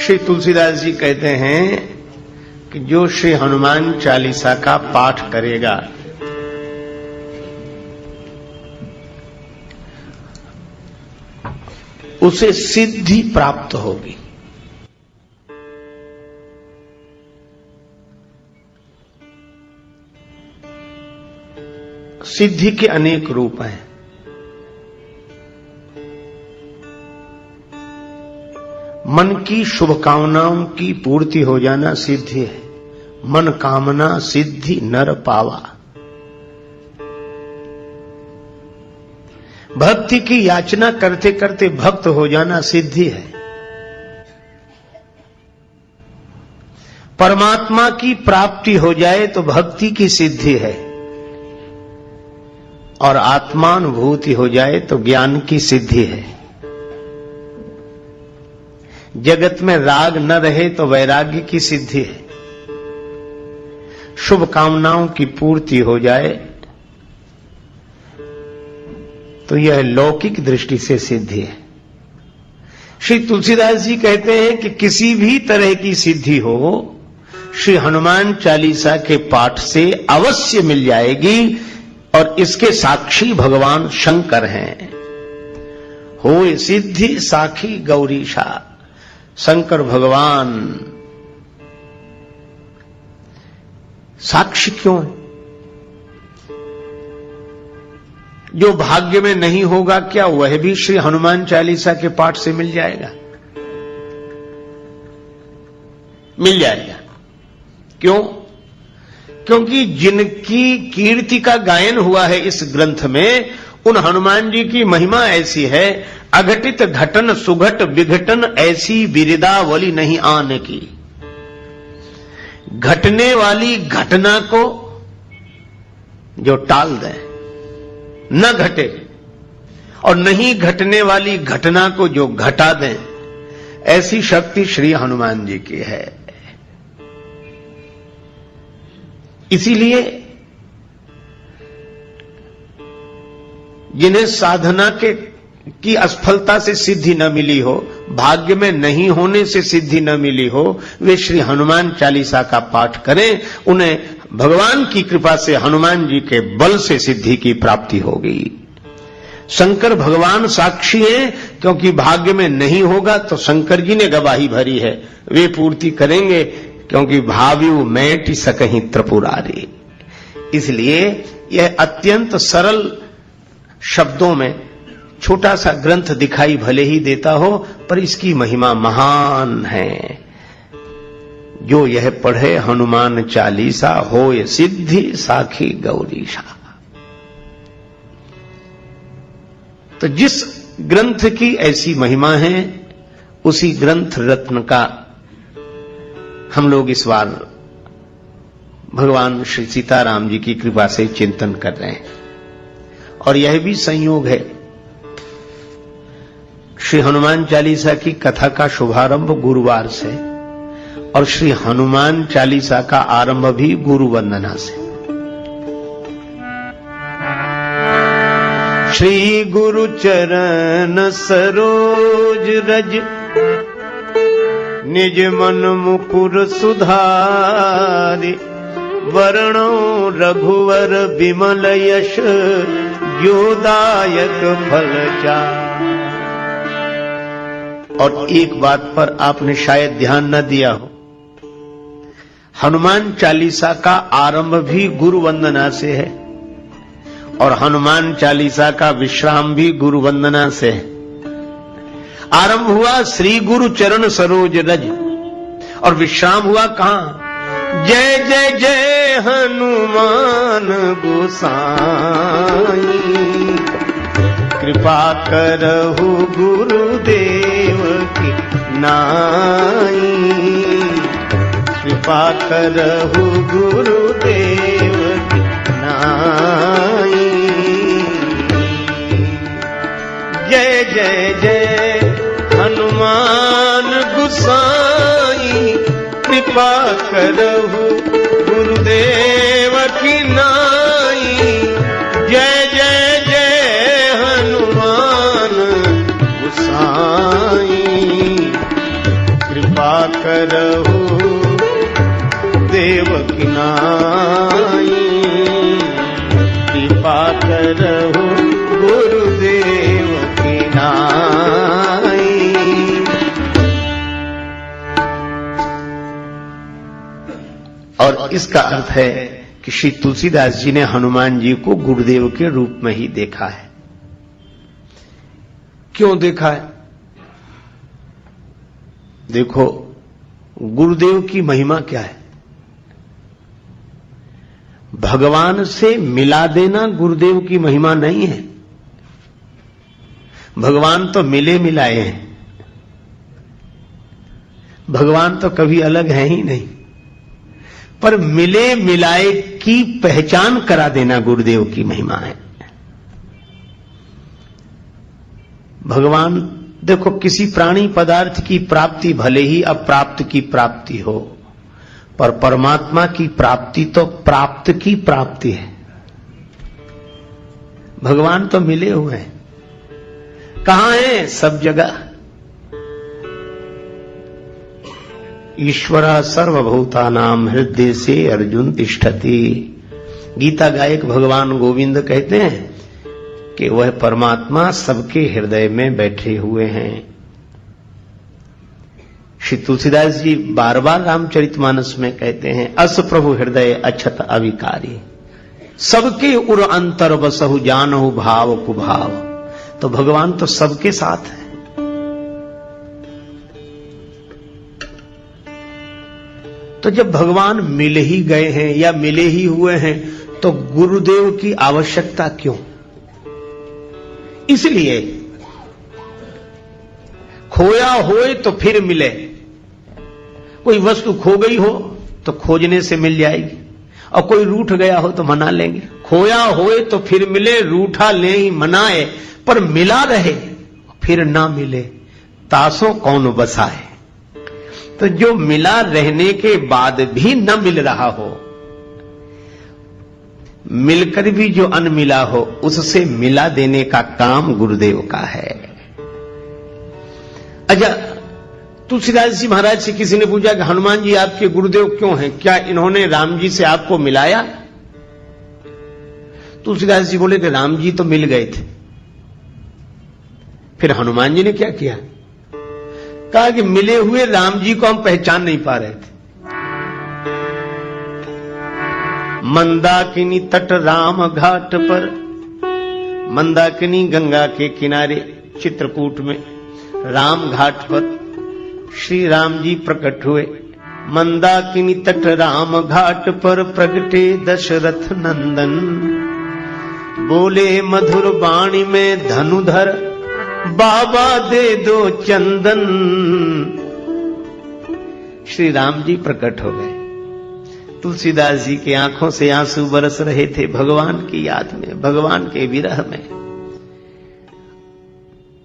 श्री तुलसीदास जी कहते हैं कि जो श्री हनुमान चालीसा का पाठ करेगा उसे सिद्धि प्राप्त होगी। सिद्धि के अनेक रूप हैं। मन की शुभकामनाओं की पूर्ति हो जाना सिद्धि है। मन कामना सिद्धि नर पावा। भक्ति की याचना करते करते भक्त हो जाना सिद्धि है। परमात्मा की प्राप्ति हो जाए तो भक्ति की सिद्धि है, और आत्मानुभूति हो जाए तो ज्ञान की सिद्धि है। जगत में राग न रहे तो वैराग्य की सिद्धि है। शुभ कामनाओं की पूर्ति हो जाए तो यह लौकिक दृष्टि से सिद्धि है। श्री तुलसीदास जी कहते हैं कि किसी भी तरह की सिद्धि हो श्री हनुमान चालीसा के पाठ से अवश्य मिल जाएगी, और इसके साक्षी भगवान शंकर हैं। होए सिद्धि साखी गौरीशा। शंकर भगवान साक्षी क्यों है? जो भाग्य में नहीं होगा क्या वह भी श्री हनुमान चालीसा के पाठ से मिल जाएगा? मिल जाएगा। क्यों? क्योंकि जिनकी कीर्ति का गायन हुआ है इस ग्रंथ में, उन हनुमान जी की महिमा ऐसी है, अघटित घटन सुघट विघटन ऐसी बिरदावली नहीं आने की। घटने वाली घटना को जो टाल दे, न घटे, और नहीं घटने वाली घटना को जो घटा दें, ऐसी शक्ति श्री हनुमान जी की है। इसीलिए जिन्हें साधना की असफलता से सिद्धि न मिली हो, भाग्य में नहीं होने से सिद्धि न मिली हो, वे श्री हनुमान चालीसा का पाठ करें। उन्हें भगवान की कृपा से, हनुमान जी के बल से सिद्धि की प्राप्ति होगी। शंकर भगवान साक्षी हैं, क्योंकि भाग्य में नहीं होगा तो शंकर जी ने गवाही भरी है, वे पूर्ति करेंगे, क्योंकि भाव्यु मैटि सकहि त्रिपुरारी। इसलिए यह अत्यंत सरल शब्दों में छोटा सा ग्रंथ दिखाई भले ही देता हो, पर इसकी महिमा महान है। जो यह पढ़े हनुमान चालीसा होए सिद्धि साखी गौरीशा। तो जिस ग्रंथ की ऐसी महिमा है, उसी ग्रंथ रत्न का हम लोग इस बार भगवान श्री सीताराम जी की कृपा से चिंतन कर रहे हैं। और यह भी संयोग है, श्री हनुमान चालीसा की कथा का शुभारंभ गुरुवार से, और श्री हनुमान चालीसा का आरंभ भी गुरु वंदना से। श्री गुरु चरण सरोज रज निज मन मुकुर सुधारि। वर्णो रघुवर विमल यश योदायक फल चारि। और एक बात पर आपने शायद ध्यान न दिया हो, हनुमान चालीसा का आरंभ भी गुरु वंदना से है, और हनुमान चालीसा का विश्राम भी गुरु वंदना से है। आरंभ हुआ श्री गुरु चरण सरोज रज, और विश्राम हुआ कहां? जय जय जय हनुमान गोसाई। कृपा करहु गुरुदेव की नाई। कृपा करहु गुरुदेव की नाई। जय जय जय हनुमान गोसाई। कृपा करहु गुरुदेव की नाई। जय जय जय हनुमान गोसाई। कृपा करहु देवकी नाई, कृपा करहु गुरुदेव की नाई। और इसका अर्थ है कि श्री तुलसीदास जी ने हनुमान जी को गुरुदेव के रूप में ही देखा है। क्यों देखा है? देखो, गुरुदेव की महिमा क्या है? भगवान से मिला देना गुरुदेव की महिमा नहीं है। भगवान तो मिले मिलाए हैं, भगवान तो कभी अलग है ही नहीं। पर मिले मिलाए की पहचान करा देना गुरुदेव की महिमा है। भगवान, देखो, किसी प्राणी पदार्थ की प्राप्ति भले ही अप्राप्त की प्राप्ति हो, पर परमात्मा की प्राप्ति तो प्राप्त की प्राप्ति है। भगवान तो मिले हुए हैं। कहां है? सब जगह। ईश्वर सर्वभूतानां हृदय से अर्जुन तिष्ठति। गीता गायक भगवान गोविंद कहते हैं कि वह परमात्मा सबके हृदय में बैठे हुए हैं। श्री तुलसीदास जी बार बार रामचरितमानस में कहते हैं, अस प्रभु हृदय अछत अविकारी, सबके उर अंतर बसहु जानहु भाव कुभाव। तो भगवान तो सबके साथ है। तो जब भगवान मिल ही गए हैं या मिले ही हुए हैं, तो गुरुदेव की आवश्यकता क्यों? इसलिए खोया होए तो फिर मिले। कोई वस्तु खो गई हो तो खोजने से मिल जाएगी, और कोई रूठ गया हो तो मना लेंगे। खोया होए तो फिर मिले, रूठा ले ही मनाए, पर मिला रहे फिर ना मिले, तासों कौन बसाए। तो जो मिला रहने के बाद भी न मिल रहा हो, मिलकर भी जो अनमिला हो, उससे मिला देने का काम गुरुदेव का है। अच्छा, तुलसीदास जी महाराज से किसी ने पूछा कि हनुमान जी आपके गुरुदेव क्यों हैं? क्या इन्होंने राम जी से आपको मिलाया? तुलसीदास जी बोले कि राम जी तो मिल गए थे। फिर हनुमान जी ने क्या किया? कहा कि मिले हुए राम जी को हम पहचान नहीं पा रहे थे। मंदाकिनी तट राम घाट पर, मंदाकिनी गंगा के किनारे चित्रकूट में राम घाट पर श्री राम जी प्रकट हुए। मंदाकिनी तट राम घाट पर प्रगटे दशरथ नंदन, बोले मधुर वाणी में धनुधर, बाबा दे दो चंदन। श्री राम जी प्रकट हो गए। तुलसीदास जी की आंखों से आंसू बरस रहे थे भगवान की याद में, भगवान के विरह में।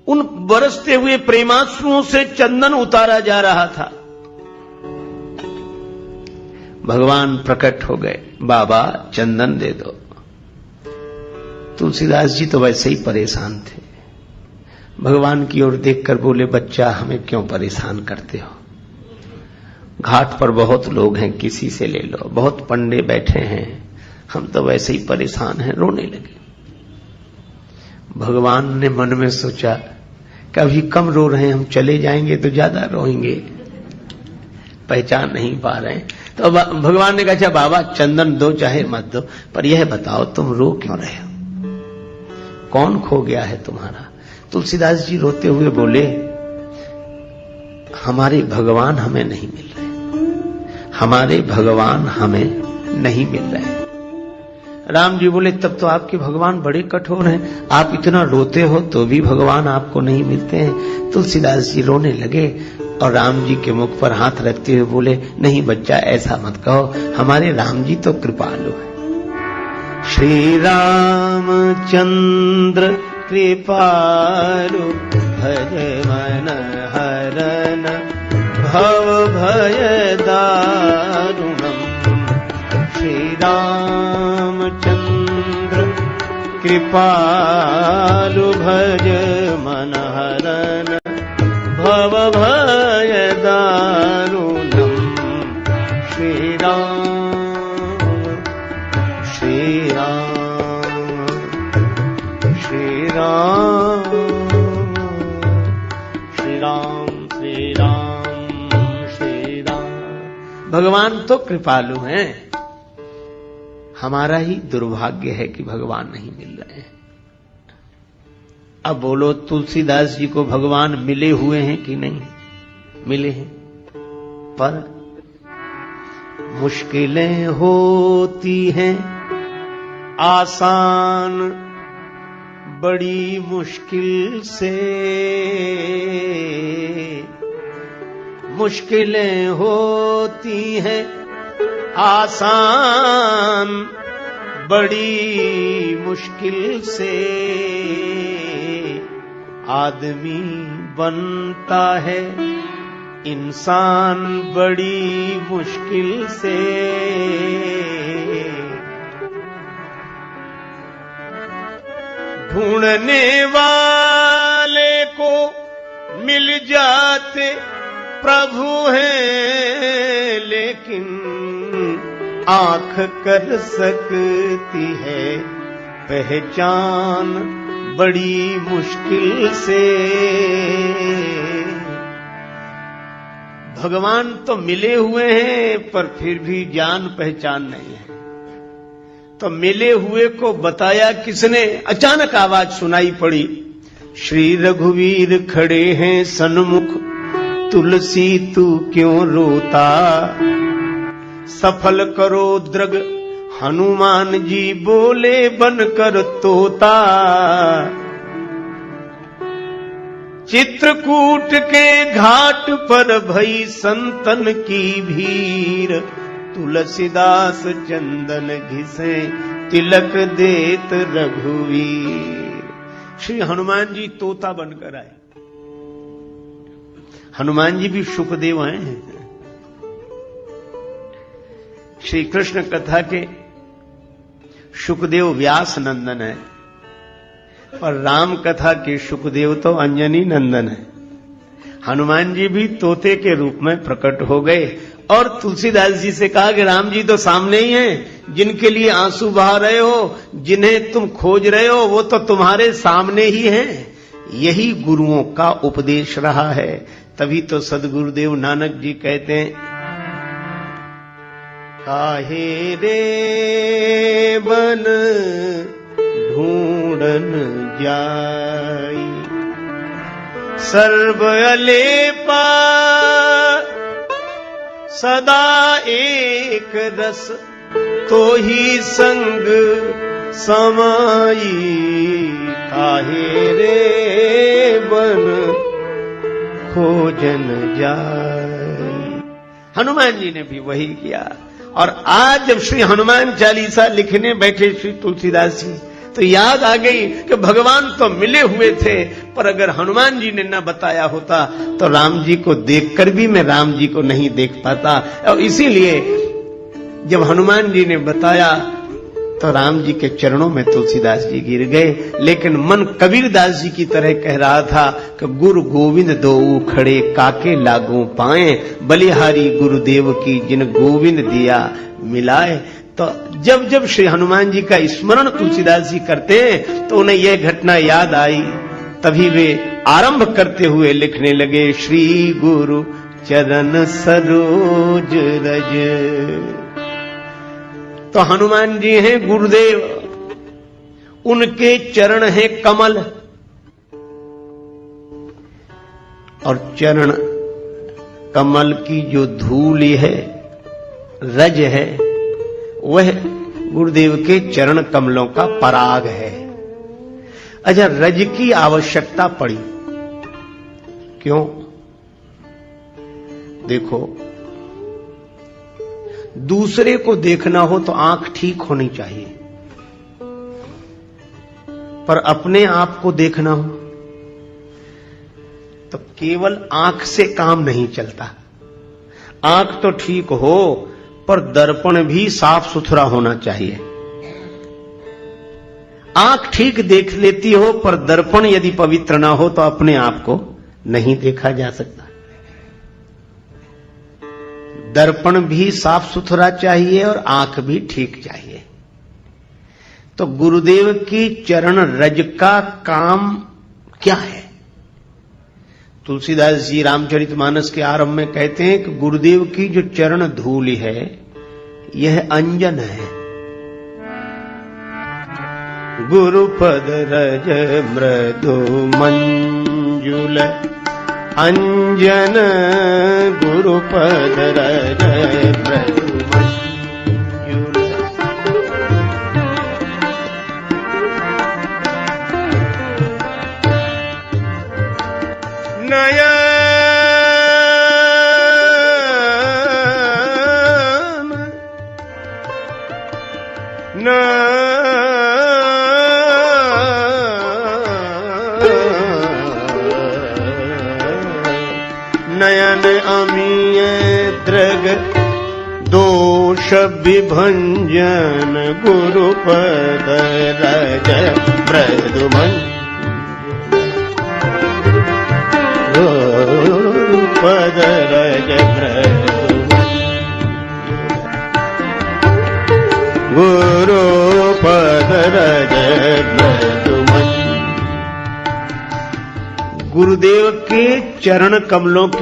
उन बरसते हुए प्रेमाश्रुओं से चंदन उतारा जा रहा था। भगवान प्रकट हो गए, बाबा चंदन दे दो। तुलसीदास जी तो वैसे ही परेशान थे। भगवान की ओर देखकर बोले, बच्चा हमें क्यों परेशान करते हो? घाट पर बहुत लोग हैं, किसी से ले लो, बहुत पंडे बैठे हैं, हम तो वैसे ही परेशान हैं। रोने लगे। भगवान ने मन में सोचा, कभी कम रो रहे हैं, हम चले जाएंगे तो ज्यादा रोएंगे, पहचान नहीं पा रहे हैं। तो भगवान ने कहा, अच्छा बाबा चंदन दो चाहे मत दो, पर यह बताओ तुम रो क्यों रहे हो? कौन खो गया है तुम्हारा? तुलसीदास जी रोते हुए बोले, हमारे भगवान हमें नहीं मिल रहे, हमारे भगवान हमें नहीं मिल रहे। राम जी बोले, तब तो आपके भगवान बड़े कठोर हैं, आप इतना रोते हो तो भी भगवान आपको नहीं मिलते हैं। तुलसीदास जी रोने लगे और राम जी के मुख पर हाथ रखते हुए बोले, नहीं बच्चा ऐसा मत कहो, हमारे राम जी तो कृपालु हैं। श्री रामचंद्र कृपालु भज मन हरन भव भय दारुणम। श्री रामचंद्र कृपालु भज मन हरन भव भय दारुणम। राम श्री राम श्री राम। भगवान तो कृपालु हैं, हमारा ही दुर्भाग्य है कि भगवान नहीं मिल रहे हैं। अब बोलो, तुलसीदास जी को भगवान मिले हुए हैं कि नहीं? मिले हैं, पर मुश्किलें होती हैं आसान बड़ी मुश्किल से, मुश्किलें होती हैं आसान बड़ी मुश्किल से, आदमी बनता है इंसान बड़ी मुश्किल से। ढूंढने वाले को मिल जाते प्रभु हैं, लेकिन आंख कर सकती है पहचान बड़ी मुश्किल से। भगवान तो मिले हुए हैं पर फिर भी जान पहचान नहीं है। तो मिले हुए को बताया किसने? अचानक आवाज सुनाई पड़ी, श्री रघुवीर खड़े हैं सन्मुख, तुलसी तू क्यों रोता, सफल करो द्रग हनुमान जी बोले बनकर तोता। चित्रकूट के घाट पर भई संतन की भीड़, तुलसीदास चंदन घिसे तिलक देत रघुवीर। श्री हनुमान जी तोता बनकर आए। हनुमान जी भी सुखदेव हैं। श्री कृष्ण कथा के सुखदेव व्यास नंदन है और राम कथा के सुखदेव तो अंजनी नंदन है। हनुमान जी भी तोते के रूप में प्रकट हो गए और तुलसीदास जी से कहा कि राम जी तो सामने ही हैं, जिनके लिए आंसू बहा रहे हो, जिन्हें तुम खोज रहे हो, वो तो तुम्हारे सामने ही हैं। यही गुरुओं का उपदेश रहा है। तभी तो सदगुरुदेव नानक जी कहते हैं, काहे रे बन ढूंढन जाई, सर्व अलेपा सदा एक रस, तो ही संग समाई, काहे रे बन खोजन जाई। हनुमान जी ने भी वही किया। और आज जब श्री हनुमान चालीसा लिखने बैठे श्री तुलसीदास जी, तो याद आ गई कि भगवान तो मिले हुए थे, पर अगर हनुमान जी ने न बताया होता तो राम जी को देखकर भी मैं राम जी को नहीं देख पाता। और इसीलिए जब हनुमान जी ने बताया तो राम जी के चरणों में तुलसीदास जी गिर गए। लेकिन मन कबीरदास जी की तरह कह रहा था कि गुरु गोविंद दोऊ खड़े काके लागू पाए, बलिहारी गुरुदेव की जिन गोविंद दिया मिलाए। तो जब जब श्री हनुमान जी का स्मरण तुलसीदास जी करते हैं तो उन्हें यह घटना याद आई। तभी वे आरंभ करते हुए लिखने लगे, श्री गुरु चरण सरोज रज। तो हनुमान जी हैं गुरुदेव, उनके चरण हैं कमल, और चरण कमल की जो धूल है, रज है, वह गुरुदेव के चरण कमलों का पराग है। अच्छा, रज की आवश्यकता पड़ी क्यों? देखो, दूसरे को देखना हो तो आंख ठीक होनी चाहिए, पर अपने आप को देखना हो तो केवल आंख से काम नहीं चलता। आंख तो ठीक हो पर दर्पण भी साफ सुथरा होना चाहिए। आंख ठीक देख लेती हो पर दर्पण यदि पवित्र ना हो तो अपने आप को नहीं देखा जा सकता। दर्पण भी साफ सुथरा चाहिए और आंख भी ठीक चाहिए। तो गुरुदेव की चरण रज का काम क्या है? तुलसीदास जी रामचरितमानस के आरंभ में कहते हैं कि गुरुदेव की जो चरण धूलि है यह अंजन है। गुरुपद रज मृदु मंजुल अंजन, गुरुपद रज मृदु मंजुल। नयन नयन अमीय दृग दोष विभंजन, गुरुपद रज मृदु गुरुपद रज मृदु, गुरुपद रज मृदु। गुरुदेव के चरण कमलों की